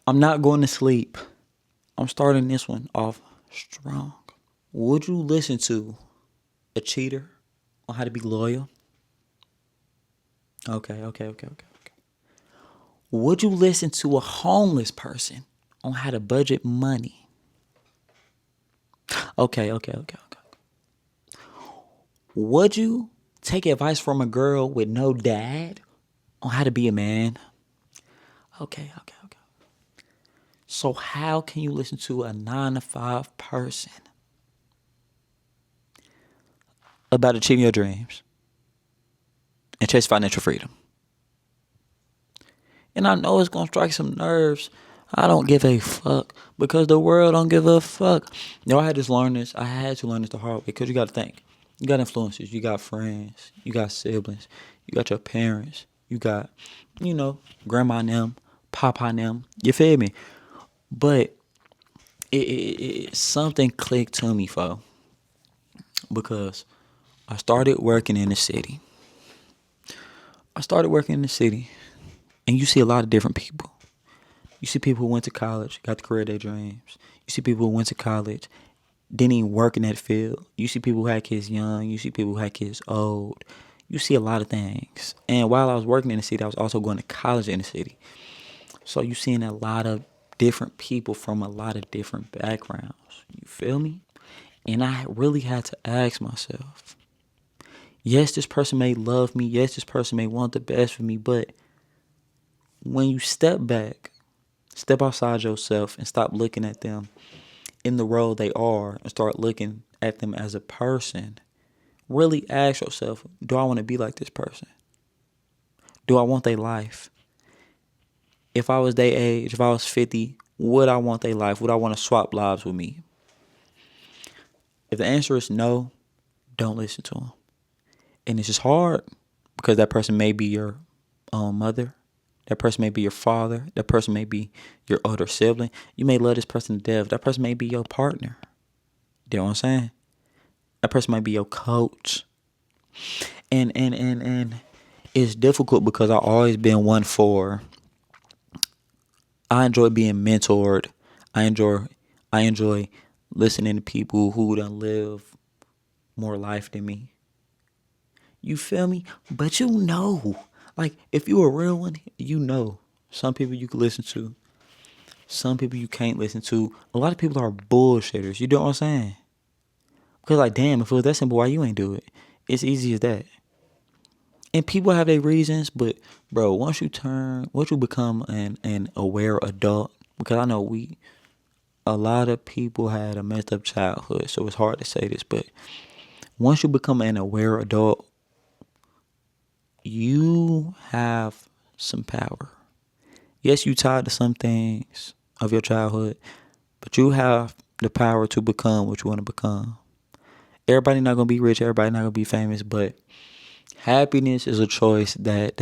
I'm not going to sleep. I'm starting this one off strong. Would you listen to a cheater on how to be loyal? Okay. Would you listen to a homeless person on how to budget money? Okay. Would you take advice from a girl with no dad on how to be a man? Okay. So how can you listen to a 9 to 5 person about achieving your dreams and chase financial freedom? And I know it's gonna strike some nerves. I don't give a fuck because the world don't give a fuck. I had to learn this. I had to learn this the hard way because you got to think. You got influences. You got friends. You got siblings. You got your parents. You got, grandma and them, papa and them. You feel me? But something clicked to me, fo, because I started working in the city. And you see a lot of different people. You see people who went to college, got the career of their dreams. You see people who went to college, didn't even work in that field. You see people who had kids young. You see people who had kids old. You see a lot of things. And while I was working in the city, I was also going to college in the city. So you seeing a lot of different people from a lot of different backgrounds. You feel me? And I really had to ask myself, yes, this person may love me. Yes, this person may want the best for me. But when you step back, step outside yourself and stop looking at them in the role they are and start looking at them as a person, really ask yourself, do I want to be like this person? Do I want their life? If I was their age, if I was 50, would I want their life? Would I want to swap lives with me? If the answer is no, don't listen to them. And it's just hard because that person may be your own mother. That person may be your father. That person may be your older sibling. You may love this person to death. That person may be your partner. You know what I'm saying? That person might be your coach. And it's difficult because I've always been one for, I enjoy being mentored. I enjoy listening to people who done live more life than me. You feel me? But like if you a real one, some people you can listen to, some people you can't listen to. A lot of people are bullshitters. You know what I'm saying? Because like, damn, if it was that simple, why you ain't do it? It's easy as that. And people have their reasons, but bro, once you become an aware adult, because I know a lot of people had a messed up childhood, so it's hard to say this, but once you become an aware adult, you have some power. Yes, you tied to some things of your childhood, but you have the power to become what you want to become. Everybody not gonna be rich, everybody not gonna be famous, but happiness is a choice that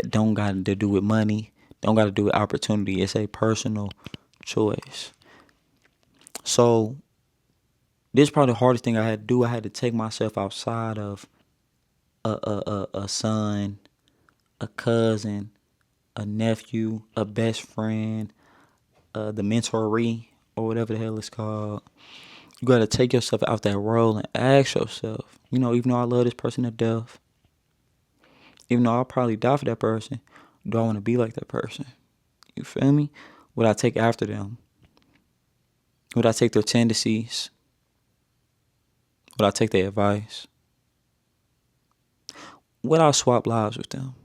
don't got to do with money, don't got to do with opportunity. It's a personal choice. So this is probably the hardest thing I had to do. I had to take myself outside of a son, a cousin, a nephew, a best friend, the mentoree, or whatever the hell it's called. You got to take yourself out that role and ask yourself, even though I love this person to death, even though I'll probably die for that person, do I want to be like that person? You feel me? Would I take after them? Would I take their tendencies? Would I take their advice? Would I swap lives with them?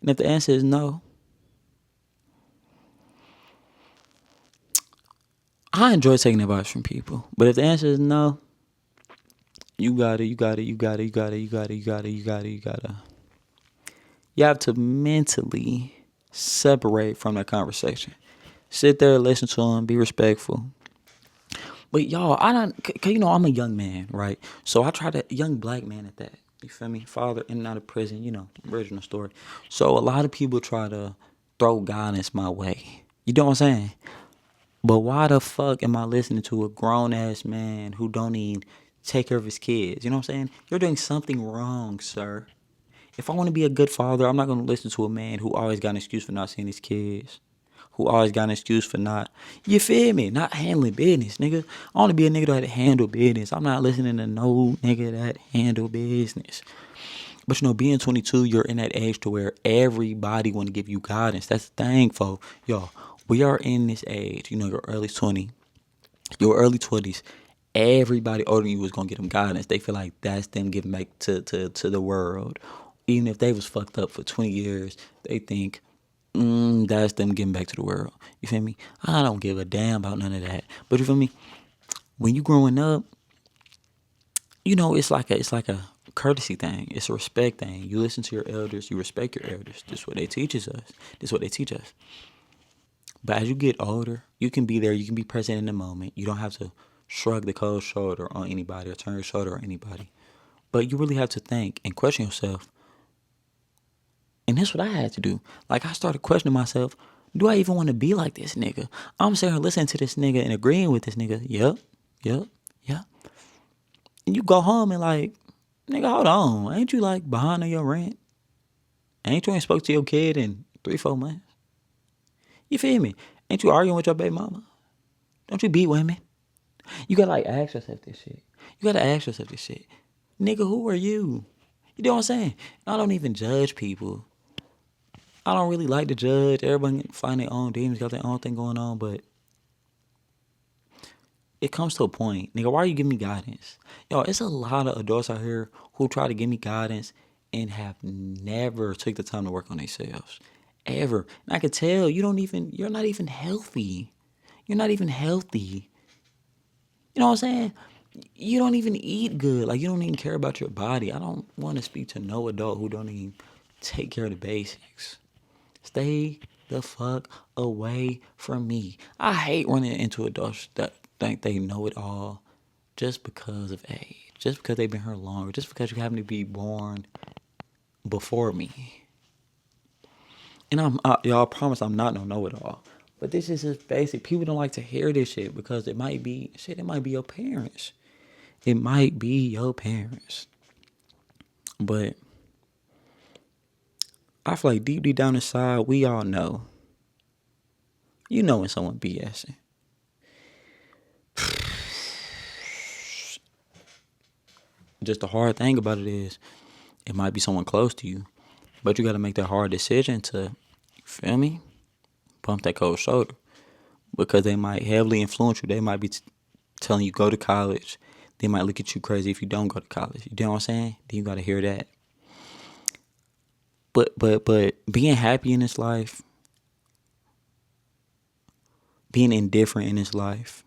And if the answer is no, I enjoy taking advice from people. But if the answer is no, you gotta. You have to mentally separate from that conversation. Sit there, listen to them, be respectful. But y'all, I don't, cause I'm a young man, right? So I try to, young black man at that. You feel me? Father in and out of prison, original story. So a lot of people try to throw guidance my way. You know what I'm saying? But why the fuck am I listening to a grown ass man who don't even take care of his kids? You know what I'm saying? You're doing something wrong, sir. If I want to be a good father, I'm not going to listen to a man who always got an excuse for not seeing his kids, who always got an excuse for not, you feel me, not handling business, nigga. I want to be a nigga that handle business. I'm not listening to no nigga that handle business. But being 22, you're in that age to where everybody want to give you guidance. That's the thing, folks. Yo, we are in this age, your early 20s. Everybody older than you is going to get them guidance. They feel like that's them giving back to the world. Even if they was fucked up for 20 years, they think, that's them giving back to the world. You feel me? I don't give a damn about none of that. But you feel me? When you growing up, it's like a courtesy thing. It's a respect thing. You listen to your elders. You respect your elders. This is what they teach us. This is what they teach us. But as you get older, you can be there. You can be present in the moment. You don't have to shrug the cold shoulder on anybody or turn your shoulder on anybody. But you really have to think and question yourself. And that's what I had to do. Like, I started questioning myself. Do I even want to be like this nigga? I'm sitting here listening to this nigga and agreeing with this nigga. Yep. And you go home and like, nigga, hold on. Ain't you like behind on your rent? Ain't you ain't spoke to your kid in 3-4 months? You feel me? Ain't you arguing with your baby mama? Don't you beat women? You gotta like ask yourself this shit. Nigga, who are you? You know what I'm saying? I don't even judge people. I don't really like to judge. Everybody find their own demons, got their own thing going on, but it comes to a point. Nigga, why are you giving me guidance? Yo, it's a lot of adults out here who try to give me guidance and have never took the time to work on themselves. Ever. And I could tell you're not even healthy. You're not even healthy. You know what I'm saying? You don't even eat good. Like, you don't even care about your body. I don't want to speak to no adult who don't even take care of the basics. Stay the fuck away from me. I hate running into adults that think they know it all just because of age, just because they've been here longer, just because you happen to be born before me. And y'all promise I'm not no know-it-all. But this is just basic. People don't like to hear this shit because it might be your parents. It might be your parents. But I feel like deep down inside, we all know. You know when someone BSing. Just the hard thing about it is, it might be someone close to you, but you got to make that hard decision to, you feel me, pump that cold shoulder, because they might heavily influence you. They might be telling you go to college. They might look at you crazy if you don't go to college. You know what I'm saying? Then you got to hear that. But being happy in this life, being indifferent in this life,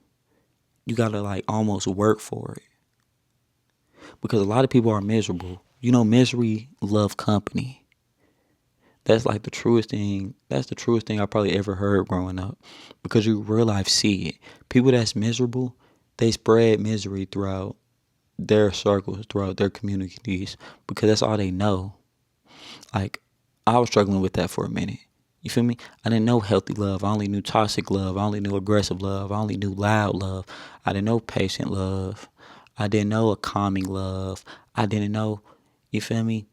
you got to like almost work for it. Because a lot of people are miserable. Misery love company. That's like the truest thing. That's the truest thing I probably ever heard growing up. Because you real life see it. People that's miserable, they spread misery throughout their circles, throughout their communities. Because that's all they know. Like, I was struggling with that for a minute. You feel me? I didn't know healthy love. I only knew toxic love. I only knew aggressive love. I only knew loud love. I didn't know patient love. I didn't know a calming love. I didn't know, you feel me,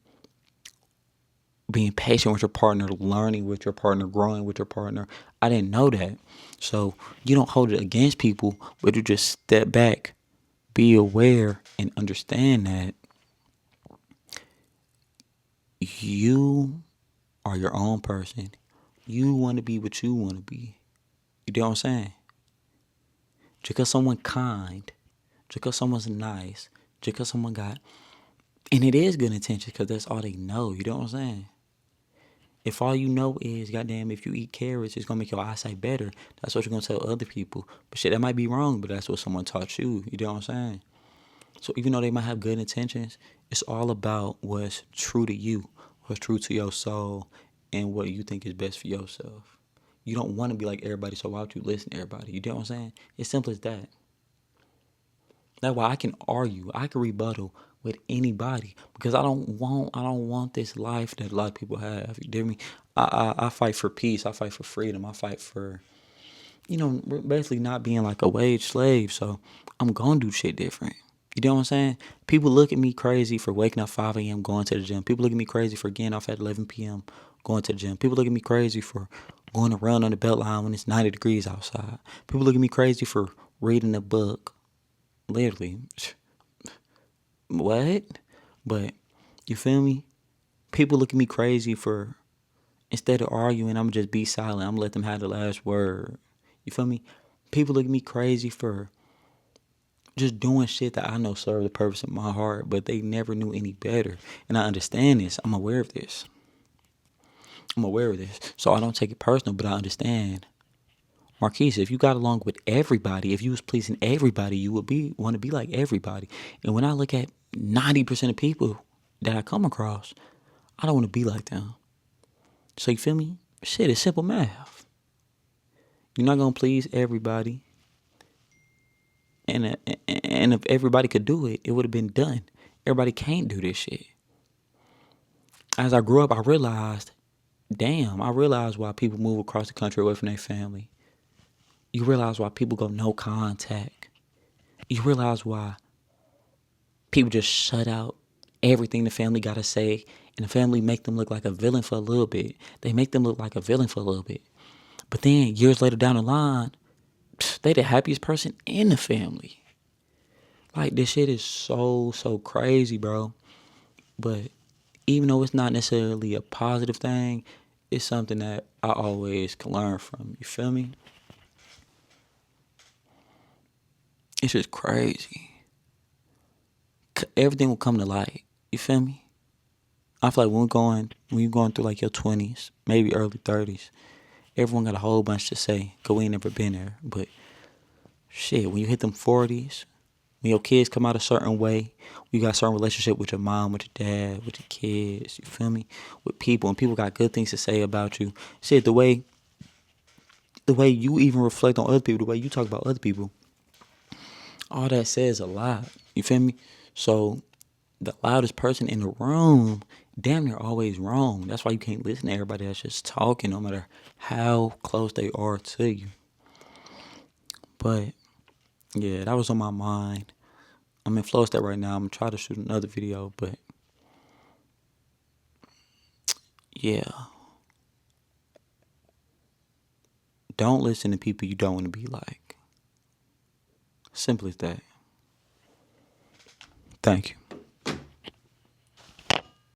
being patient with your partner, learning with your partner, growing with your partner. I didn't know that. So you don't hold it against people, but you just step back, be aware, and understand that you are your own person. You want to be what you want to be. You know what I'm saying? Just because someone kind, just because someone's nice, just because someone got, and it is good intention because that's all they know. You know what I'm saying? If all you know is, goddamn, if you eat carrots, it's going to make your eyesight better. That's what you're going to tell other people. But shit, that might be wrong, but that's what someone taught you. You know what I'm saying? So even though they might have good intentions, it's all about what's true to you, what's true to your soul, and what you think is best for yourself. You don't want to be like everybody, so why would you listen to everybody? You know what I'm saying? It's simple as that. That's why I can argue, I can rebuttal with anybody because I don't want this life that a lot of people have. You get me? I fight for peace. I fight for freedom. I fight for, basically not being like a wage slave. So I'm gonna do shit different. You know what I'm saying? People look at me crazy for waking up 5 a.m. going to the gym. People look at me crazy for getting off at 11 p.m. going to the gym. People look at me crazy for going around on the belt line when it's 90 degrees outside. People look at me crazy for reading a book. Literally. What? But, you feel me? People look at me crazy for, instead of arguing, I'm just be silent. I'm gonna let them have the last word. You feel me? People look at me crazy for just doing shit that I know serve the purpose of my heart, but they never knew any better. And I understand this. I'm aware of this. So I don't take it personal, but I understand. Marquise, if you got along with everybody, if you was pleasing everybody, you would want to be like everybody. And when I look at 90% of people that I come across, I don't want to be like them. So you feel me? Shit, it's simple math. You're not gonna please everybody. And if everybody could do it, it would have been done. Everybody can't do this shit. As I grew up, I realized why people move across the country away from their family. You realize why people go no contact. You realize why people just shut out everything the family got to say, and the family make them look like a villain for a little bit. They make them look like a villain for a little bit. But then, years later down the line, they the happiest person in the family. Like, this shit is so crazy, bro. But even though it's not necessarily a positive thing, it's something that I always can learn from. You feel me? It's just crazy. Everything will come to light. You feel me? I feel like when you're going through like your 20s, maybe early 30s, everyone got a whole bunch to say because we ain't never been there. But shit, when you hit them 40s, when your kids come out a certain way, you got a certain relationship with your mom, with your dad, with your kids, you feel me? With people, and people got good things to say about you. Shit, the way you even reflect on other people, the way you talk about other people, all that says a lot. You feel me? So the loudest person in the room, damn near always wrong. That's why you can't listen to everybody that's just talking, no matter how close they are to you. But yeah, that was on my mind. I'm in flow state right now. I'm gonna try to shoot another video, but yeah. Don't listen to people you don't want to be like. Simple as that. Thank you.